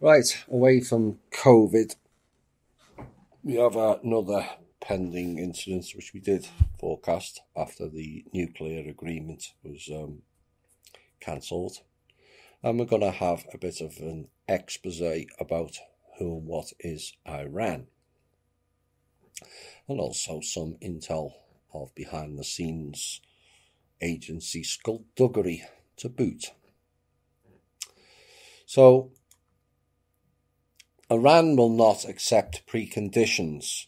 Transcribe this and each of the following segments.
Right, away from COVID, we have another pending incident which we did forecast after the nuclear agreement was cancelled. And we're going to have a bit of an expose about who and what is Iran. And also some intel of behind the scenes agency skullduggery to boot. So, Iran will not accept preconditions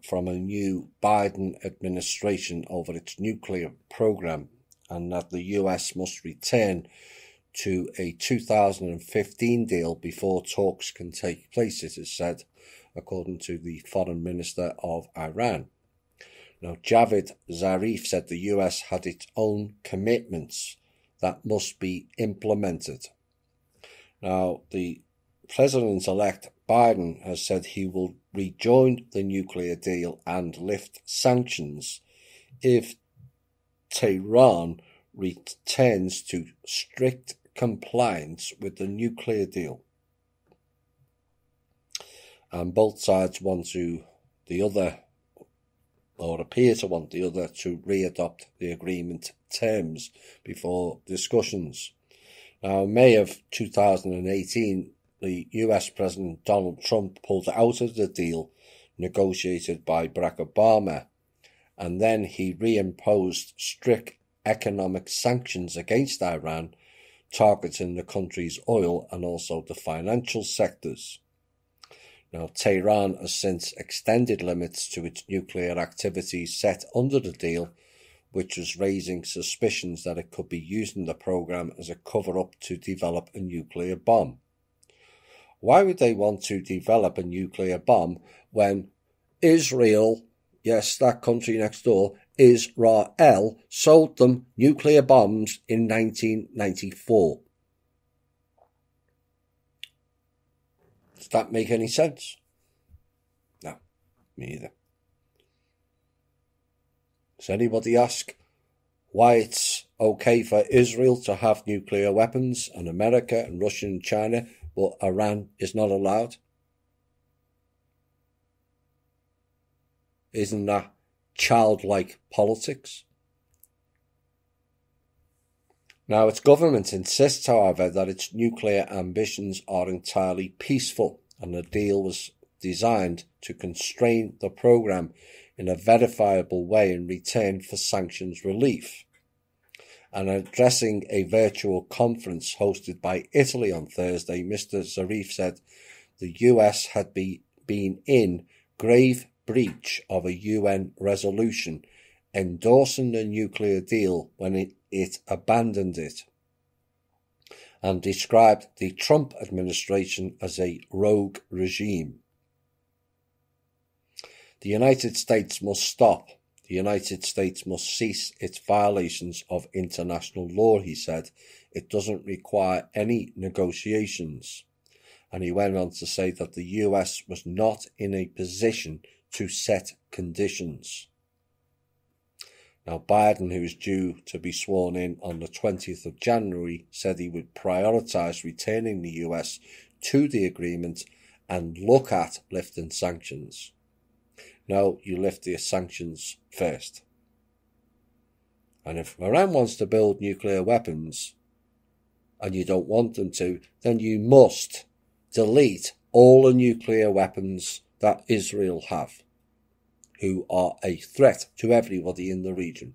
from a new Biden administration over its nuclear program, and that the US must return to a 2015 deal before talks can take place, it is said, according to the foreign minister of Iran. Now, Javad Zarif said the US had its own commitments that must be implemented. Now, the President-elect Biden has said he will rejoin the nuclear deal and lift sanctions if Tehran returns to strict compliance with the nuclear deal. And both sides want the other to readopt the agreement terms before discussions. Now, in May of 2018, the US President Donald Trump pulled out of the deal negotiated by Barack Obama, and then he reimposed strict economic sanctions against Iran, targeting the country's oil and also the financial sectors. Now, Tehran has since extended limits to its nuclear activities set under the deal, which was raising suspicions that it could be using the program as a cover-up to develop a nuclear bomb. Why would they want to develop a nuclear bomb when Israel, yes, that country next door, Israel, sold them nuclear bombs in 1994? Does that make any sense? No, me either. Does anybody ask why it's okay for Israel to have nuclear weapons and America and Russia and China, but Iran is not allowed? Isn't that childlike politics? Now, its government insists, however, that its nuclear ambitions are entirely peaceful, and the deal was designed to constrain the program in a verifiable way in return for sanctions relief. And addressing a virtual conference hosted by Italy on Thursday, Mr. Zarif said the US had been in grave breach of a UN resolution endorsing the nuclear deal when it abandoned it, and described the Trump administration as a rogue regime. The United States must stop. The United States must cease its violations of international law, he said. It doesn't require any negotiations. And he went on to say that the US was not in a position to set conditions. Now, Biden, who is due to be sworn in on the 20th of January, said he would prioritize returning the US to the agreement and look at lifting sanctions. No, you lift the sanctions first. And if Iran wants to build nuclear weapons and you don't want them to, then you must delete all the nuclear weapons that Israel have, who are a threat to everybody in the region.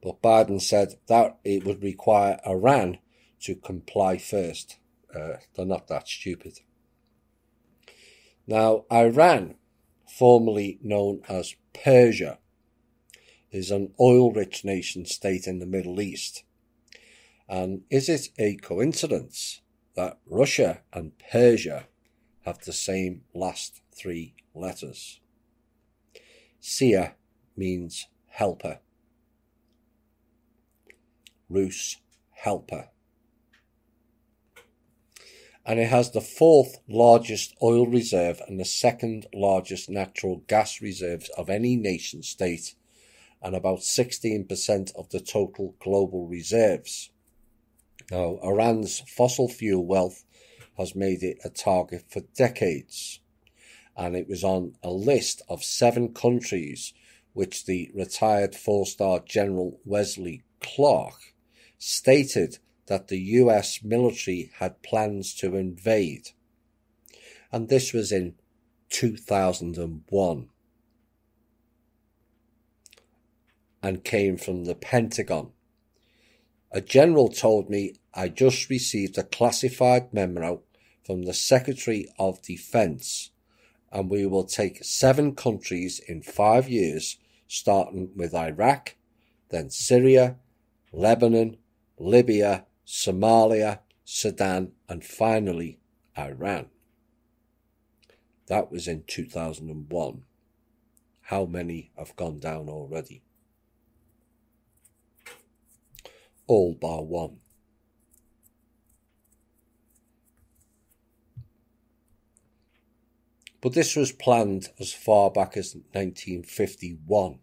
But Biden said that it would require Iran to comply first. They're not that stupid. Now, Iran, formerly known as Persia, is an oil-rich nation-state in the Middle East. And is it a coincidence that Russia and Persia have the same last three letters? Sia means helper. Rus, helper. And it has the fourth largest oil reserve and the second largest natural gas reserves of any nation state, and about 16% of the total global reserves. Now, Iran's fossil fuel wealth has made it a target for decades, and it was on a list of 7 countries which the retired 4-star General Wesley Clark stated that the US military had plans to invade. And this was in 2001 and came from the Pentagon. A general told me, "I just received a classified memo from the Secretary of Defense, and we will take 7 countries in 5 years, starting with Iraq, then Syria, Lebanon, Libya, Somalia, Sudan, and finally Iran." That was in 2001. How many have gone down already? All bar one. But this was planned as far back as 1951.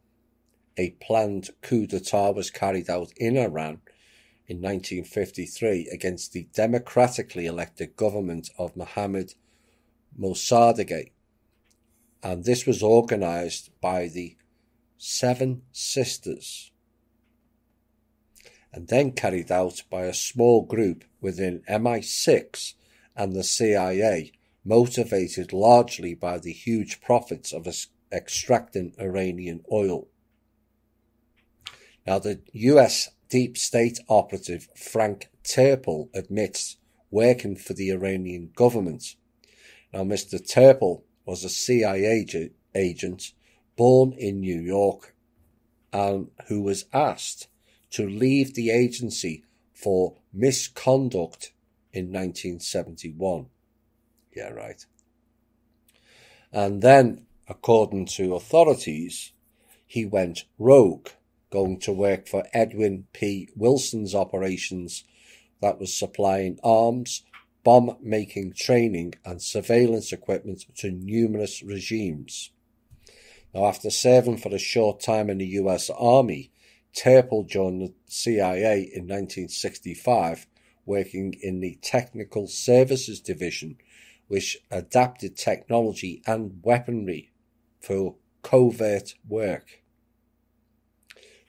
A planned coup d'etat was carried out in Iran in 1953 against the democratically elected government of Mohammad Mossadegh, and this was organised by the Seven Sisters and then carried out by a small group within MI6 and the CIA, motivated largely by the huge profits of extracting Iranian oil. Now, the US deep state operative Frank Terpel admits working for the Iranian government. Now, Mr. Terpel was a CIA agent born in New York and who was asked to leave the agency for misconduct in 1971. Yeah, right. And then, according to authorities, he went rogue, going to work for Edwin P. Wilson's operations that was supplying arms, bomb-making training and surveillance equipment to numerous regimes. Now, after serving for a short time in the US Army, Terpel joined the CIA in 1965, working in the Technical Services Division, which adapted technology and weaponry for covert work.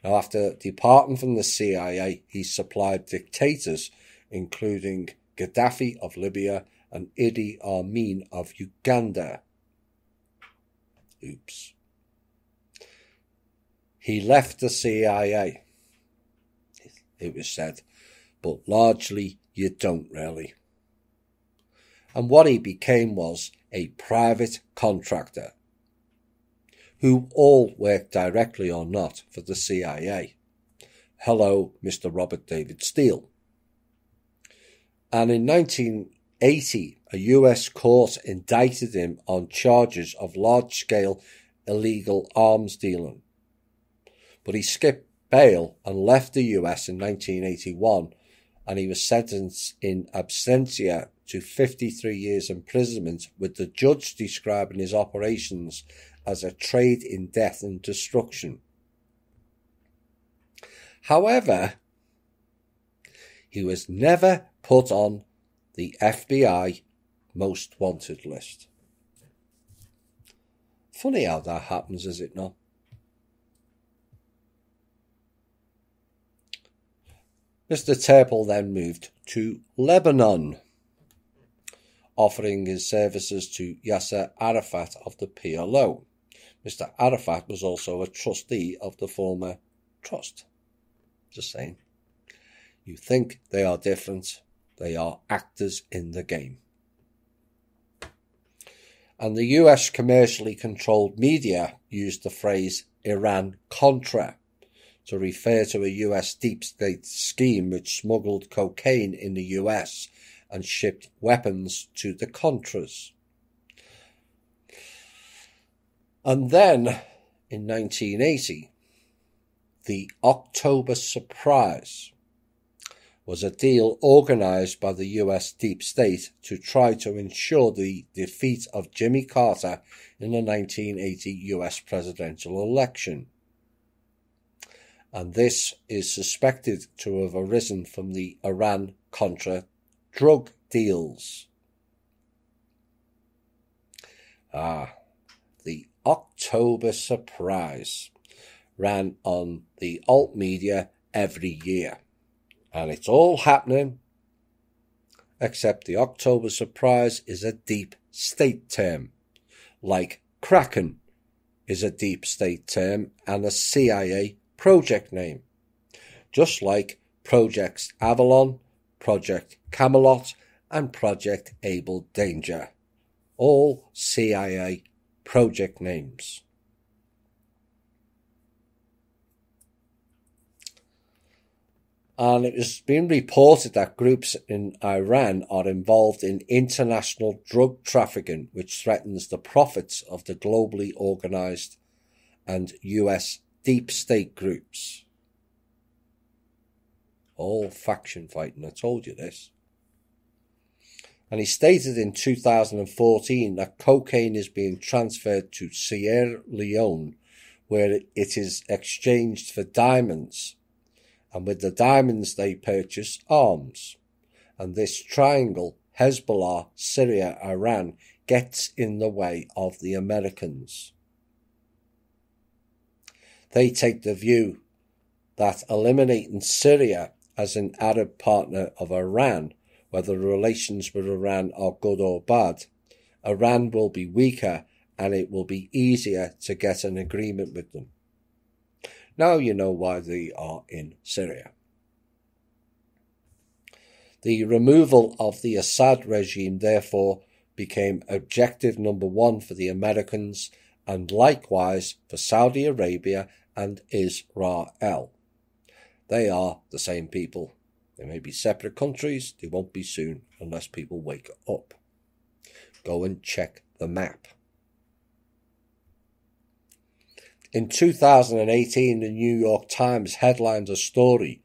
Now, after departing from the CIA, he supplied dictators, including Gaddafi of Libya and Idi Amin of Uganda. Oops. He left the CIA, it was said, but largely you don't really. And what he became was a private contractor, who all worked directly or not for the CIA. Hello, Mr. Robert David Steele. And in 1980, a US court indicted him on charges of large-scale illegal arms dealing. But he skipped bail and left the US in 1981, and he was sentenced in absentia to 53 years imprisonment, with the judge describing his operations as a trade in death and destruction. However, he was never put on the FBI most wanted list. Funny how that happens, is it not? Mr. Terpel then moved to Lebanon, offering his services to Yasser Arafat of the PLO. Mr. Arafat was also a trustee of the former trust. Just saying. You think they are different, they are actors in the game. And the US commercially controlled media used the phrase Iran-Contra to refer to a US deep state scheme which smuggled cocaine in the US and shipped weapons to the Contras. And then, in 1980, the October Surprise was a deal organised by the US deep state to try to ensure the defeat of Jimmy Carter in the 1980 US presidential election. And this is suspected to have arisen from the Iran-Contra drug deals. The October Surprise ran on the alt media every year. And it's all happening, except the October Surprise is a deep state term, like Kraken is a deep state term and a CIA project name, just like Project Avalon, Project Camelot, and Project Able Danger, all CIA project names. And it has been reported that groups in Iran are involved in international drug trafficking, which threatens the profits of the globally organized and US deep state groups. All faction fighting, I told you this. And he stated in 2014 that cocaine is being transferred to Sierra Leone, where it is exchanged for diamonds. And with the diamonds they purchase arms. And this triangle, Hezbollah, Syria, Iran, gets in the way of the Americans. They take the view that eliminating Syria as an Arab partner of Iran, whether relations with Iran are good or bad, Iran will be weaker and it will be easier to get an agreement with them. Now you know why they are in Syria. The removal of the Assad regime therefore became objective number one for the Americans and likewise for Saudi Arabia and Israel. They are the same people. They may be separate countries. They won't be soon unless people wake up. Go and check the map. In 2018, the New York Times headlined a story,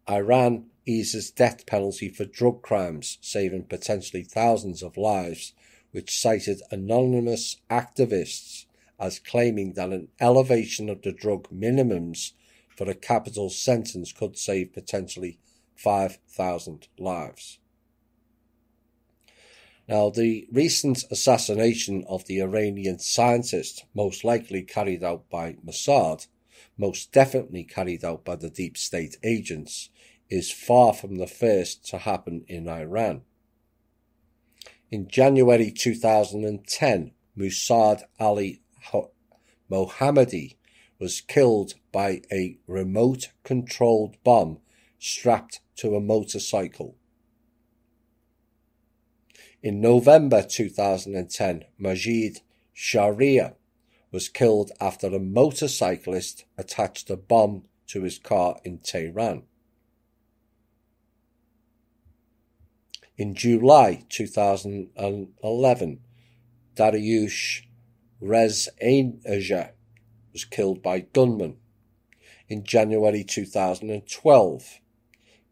Iran eases death penalty for drug crimes, saving potentially thousands of lives, which cited anonymous activists as claiming that an elevation of the drug minimums for a capital sentence could save potentially 5,000 lives. Now, the recent assassination of the Iranian scientist, most likely carried out by Mossad, most definitely carried out by the deep state agents, is far from the first to happen in Iran. In January 2010, Mossad Ali Mohammadi was killed by a remote-controlled bomb strapped to a motorcycle. In November 2010, Majid Sharia was killed after a motorcyclist attached a bomb to his car in Tehran. In July 2011, Dariush Rezaineja was killed by gunmen. In January 2012,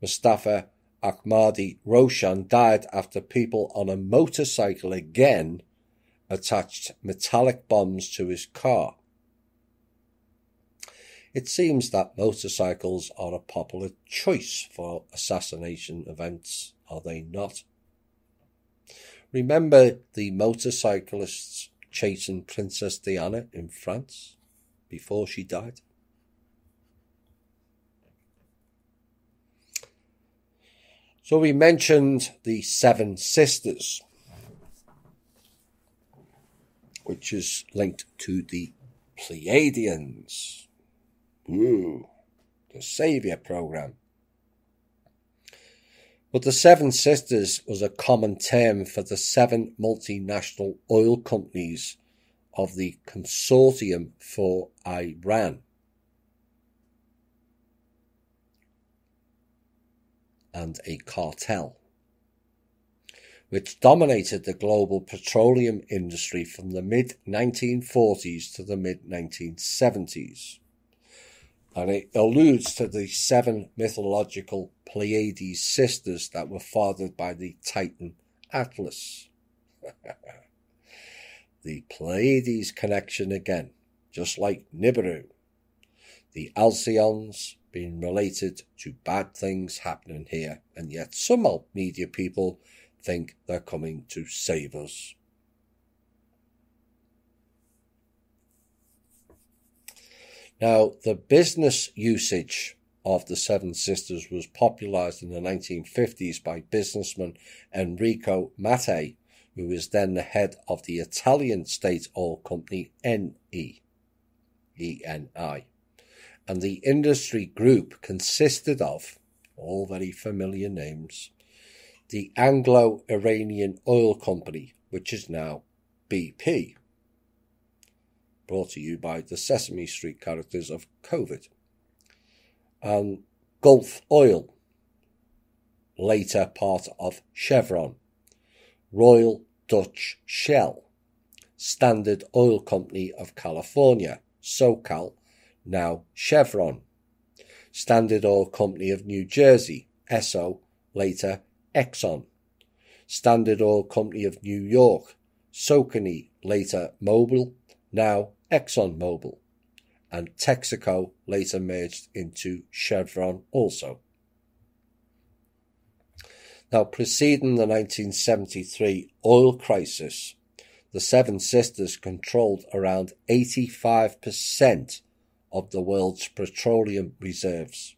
Mustafa Ahmadi Roshan died after people on a motorcycle again attached metallic bombs to his car. It seems that motorcycles are a popular choice for assassination events, are they not? Remember the motorcyclists chasing Princess Diana in France before she died? So we mentioned the Seven Sisters, which is linked to the Pleiadians. Ooh, the Saviour program. But the Seven Sisters was a common term for the 7 multinational oil companies of the Consortium for Iran. And a cartel, which dominated the global petroleum industry from the mid-1940s to the mid-1970s. And it alludes to the 7 mythological Pleiades sisters that were fathered by the Titan Atlas. The Pleiades connection again, just like Nibiru. The Alcyons being related to bad things happening here, and yet some media people think they're coming to save us. Now, the business usage of the Seven Sisters was popularised in the 1950s by businessman Enrico Mattei, who was then the head of the Italian state oil company Eni. And the industry group consisted of, all very familiar names, the Anglo-Iranian Oil Company, which is now BP, brought to you by the Sesame Street characters of COVID, and Gulf Oil, later part of Chevron, Royal Dutch Shell, Standard Oil Company of California, SoCal, now Chevron, Standard Oil Company of New Jersey, Esso, later Exxon, Standard Oil Company of New York, Socony, later Mobil, now ExxonMobil, and Texaco later merged into Chevron also. Now, preceding the 1973 oil crisis, the Seven Sisters controlled around 85% of the world's petroleum reserves.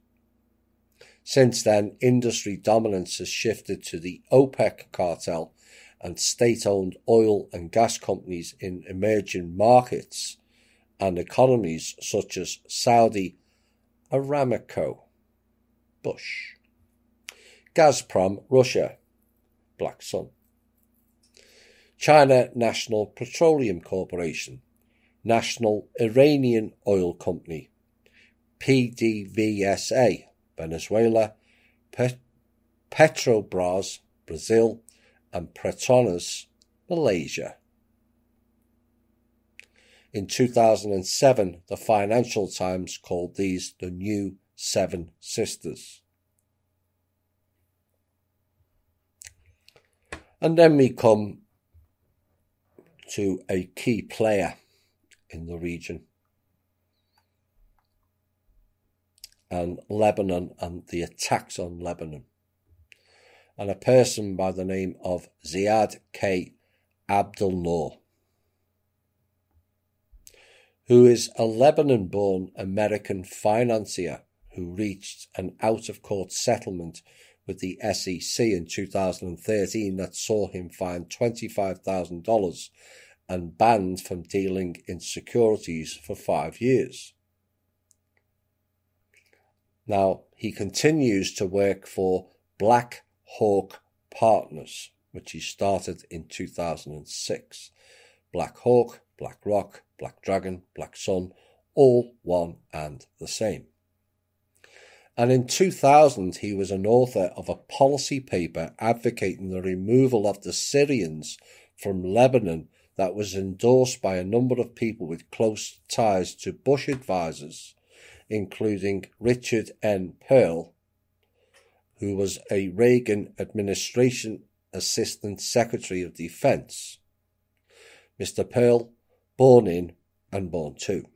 Since then, industry dominance has shifted to the OPEC cartel and state-owned oil and gas companies in emerging markets and economies such as Saudi Aramco, Bush, Gazprom, Russia, Black Sun, China National Petroleum Corporation, National Iranian Oil Company, PDVSA, Venezuela, Petrobras, Brazil, and Petronas, Malaysia. In 2007, the Financial Times called these the new Seven Sisters. And then we come to a key player in the region, and Lebanon and the attacks on Lebanon, and a person by the name of Ziad K. Abdelnour, who is a Lebanon-born American financier who reached an out-of-court settlement with the SEC in 2013 that saw him fined $25,000 and banned from dealing in securities for 5 years. Now, he continues to work for Black Hawk Partners, which he started in 2006. Black Hawk, Black Rock, Black Dragon, Black Sun, all one and the same. And in 2000, he was an author of a policy paper advocating the removal of the Syrians from Lebanon that was endorsed by a number of people with close ties to Bush advisors, including Richard N. Pearl, who was a Reagan administration Assistant Secretary of Defense. Mr. Pearl, born in and born to.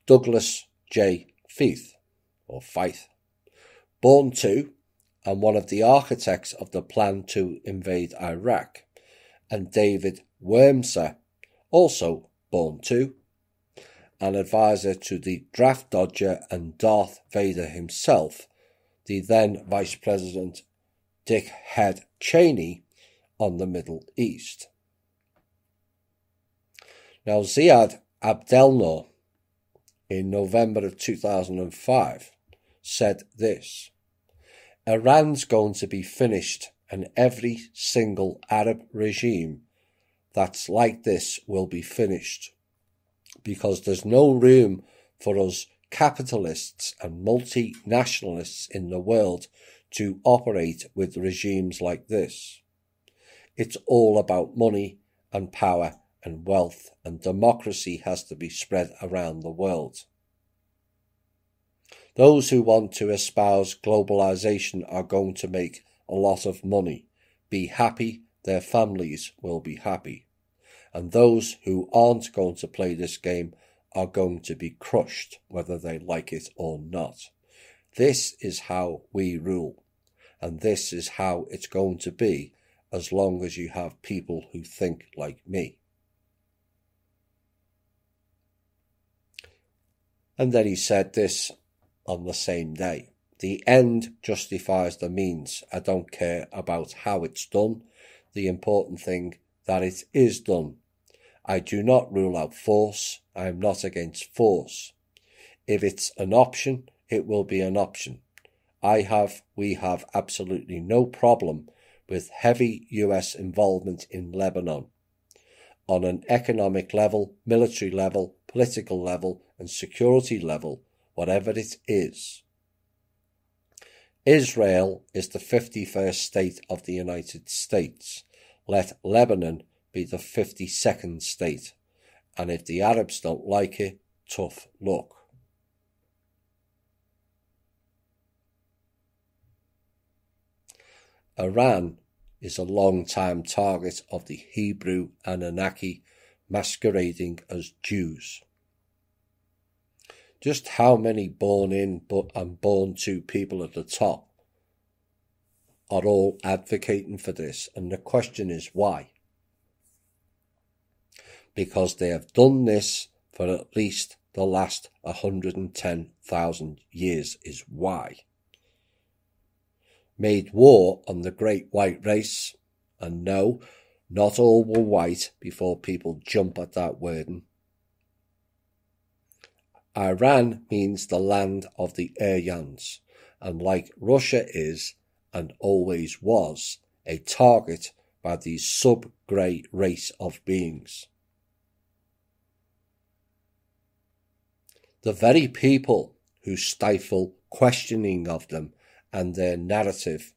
Douglas J. Feith, born to and one of the architects of the plan to invade Iraq, and David Wormser, also born to, an advisor to the draft dodger and Darth Vader himself, the then Vice President Dick Head Cheney on the Middle East. Now, Ziad Abdelnour, in November of 2005, said this: Iran's going to be finished, and every single Arab regime that's like this will be finished, because there's no room for us capitalists and multinationalists in the world to operate with regimes like this. It's all about money and power and wealth, and democracy has to be spread around the world. Those who want to espouse globalization are going to make a lot of money, be happy, their families will be happy. And those who aren't going to play this game are going to be crushed, whether they like it or not. This is how we rule, and this is how it's going to be as long as you have people who think like me. And then he said this on the same day. The end justifies the means. I don't care about how it's done. The important thing that it is done. I do not rule out force. I am not against force. If it's an option, it will be an option. We have absolutely no problem with heavy US involvement in Lebanon on an economic level, military level, political level, and security level, whatever it is. Israel is the 51st state of the United States. Let Lebanon be the 52nd state. And if the Arabs don't like it, tough luck. Iran is a long-time target of the Hebrew Anunnaki masquerading as Jews. Just how many born in and born to people at the top are all advocating for this? And the question is why? Because they have done this for at least the last 110,000 years is why. Made war on the great white race, and no, not all were white before people jump at that wording. Iran means the land of the Aryans, and like Russia is, and always was, a target by the sub-grey race of beings. The very people who stifle questioning of them and their narrative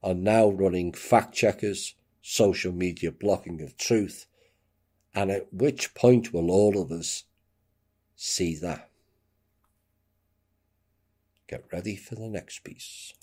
are now running fact-checkers, social media blocking of truth, and at which point will all of us see that? Get ready for the next piece.